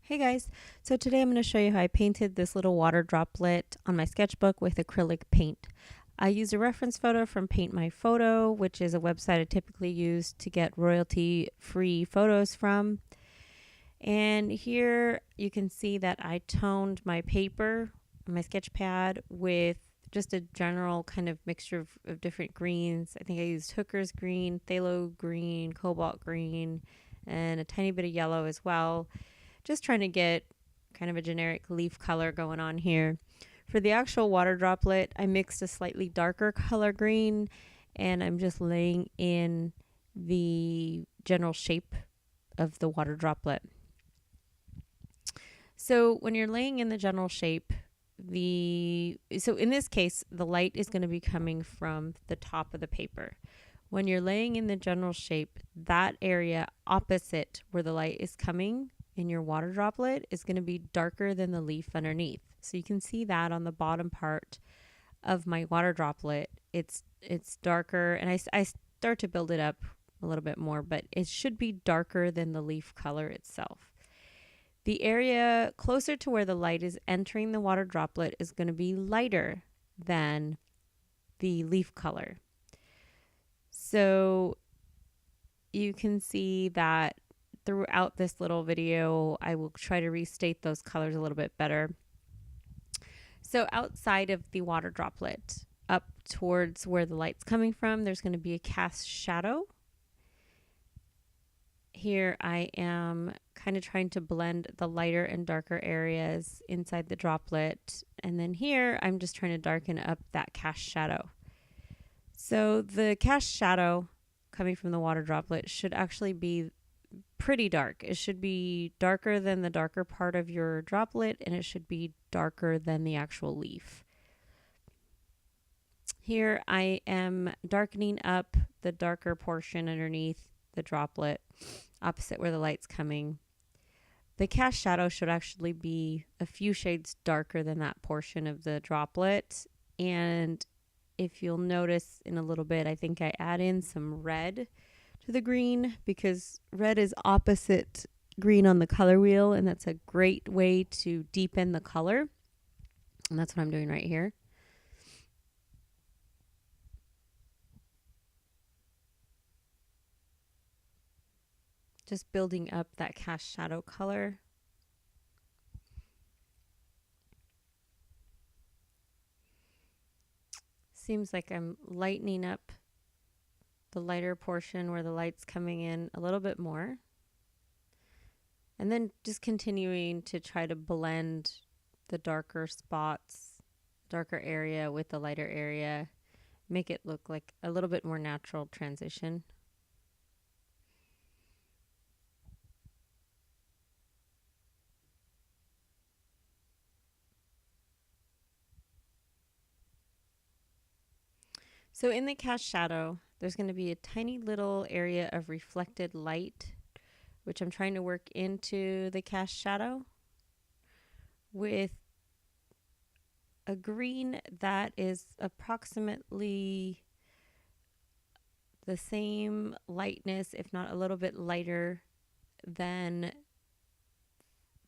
Hey guys, so today I'm going to show you how I painted this little water droplet on my sketchbook with acrylic paint. I used a reference photo from Paint My Photo, which is a website I typically use to get royalty-free photos from. And here you can see that I toned my paper, my sketch pad, with just a general kind of mixture of different greens. I think I used hooker's green, phthalo green, cobalt green, and a tiny bit of yellow as well. Just trying to get kind of a generic leaf color going on here. For the actual water droplet, I mixed a slightly darker color green, and I'm just laying in the general shape of the water droplet. So when you're laying in the general shape, so in this case, the light is going to be coming from the top of the paper. When you're laying in the general shape, that area opposite where the light is coming in your water droplet is going to be darker than the leaf underneath. So you can see that on the bottom part of my water droplet. It's darker, and I start to build it up a little bit more, but it should be darker than the leaf color itself. The area closer to where the light is entering the water droplet is going to be lighter than the leaf color. So you can see that throughout this little video, I will try to restate those colors a little bit better. So outside of the water droplet, up towards where the light's coming from, there's going to be a cast shadow. Here I am kind of trying to blend the lighter and darker areas inside the droplet. And then here I'm just trying to darken up that cast shadow. So the cast shadow coming from the water droplet should actually be pretty dark. It should be darker than the darker part of your droplet, and it should be darker than the actual leaf. Here I am darkening up the darker portion underneath the droplet, opposite where the light's coming. The cast shadow should actually be a few shades darker than that portion of the droplet. And if you'll notice in a little bit, I think I add in some red to the green because red is opposite green on the color wheel, and that's a great way to deepen the color. And that's what I'm doing right here. Just building up that cast shadow color. Seems like I'm lightening up the lighter portion where the light's coming in a little bit more. And then just continuing to try to blend the darker spots, darker area with the lighter area, make it look like a little bit more natural transition. So in the cast shadow, there's going to be a tiny little area of reflected light, which I'm trying to work into the cast shadow with a green that is approximately the same lightness, if not a little bit lighter than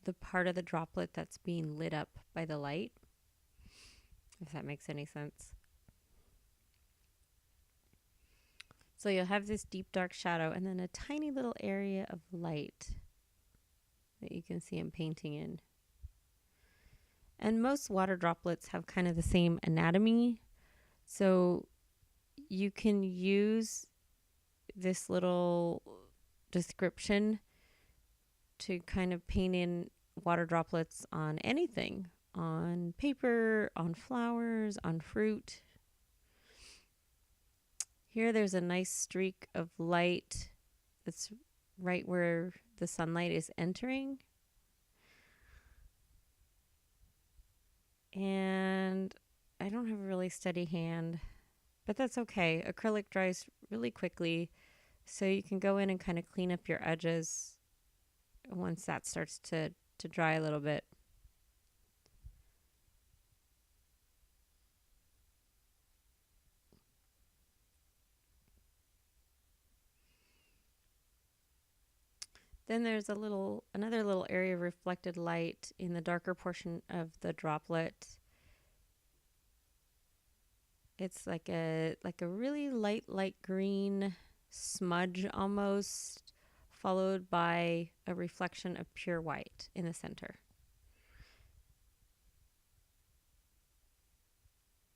the part of the droplet that's being lit up by the light, if that makes any sense. So you'll have this deep dark shadow and then a tiny little area of light that you can see I'm painting in. And most water droplets have kind of the same anatomy. So you can use this little description to kind of paint in water droplets on anything, on paper, on flowers, on fruit. Here there's a nice streak of light that's right where the sunlight is entering. And I don't have a really steady hand, but that's okay. Acrylic dries really quickly, so you can go in and kind of clean up your edges once that starts to dry a little bit. Then there's another little area of reflected light in the darker portion of the droplet. It's like a really light green smudge almost, followed by a reflection of pure white in the center.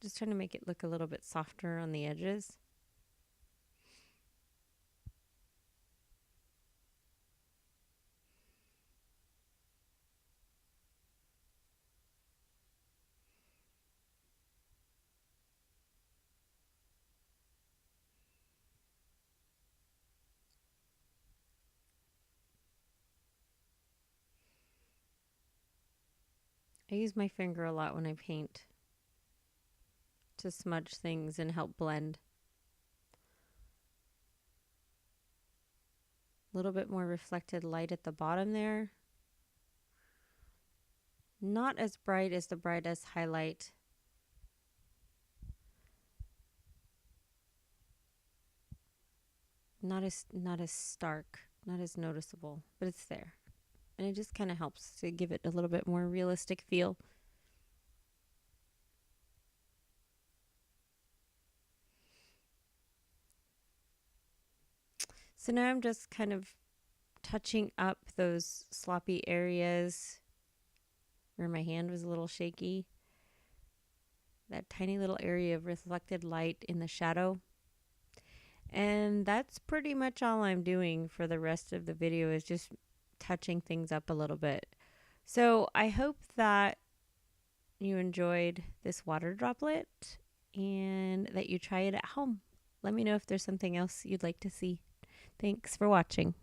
Just trying to make it look a little bit softer on the edges. I use my finger a lot when I paint to smudge things and help blend. A little bit more reflected light at the bottom there. Not as bright as the brightest highlight. Not as stark, not as noticeable, but it's there. And it just kind of helps to give it a little bit more realistic feel. So now I'm just kind of touching up those sloppy areas where my hand was a little shaky. That tiny little area of reflected light in the shadow. And that's pretty much all I'm doing for the rest of the video, is just touching things up a little bit. So I hope that you enjoyed this water droplet and that you try it at home. Let me know if there's something else you'd like to see. Thanks for watching.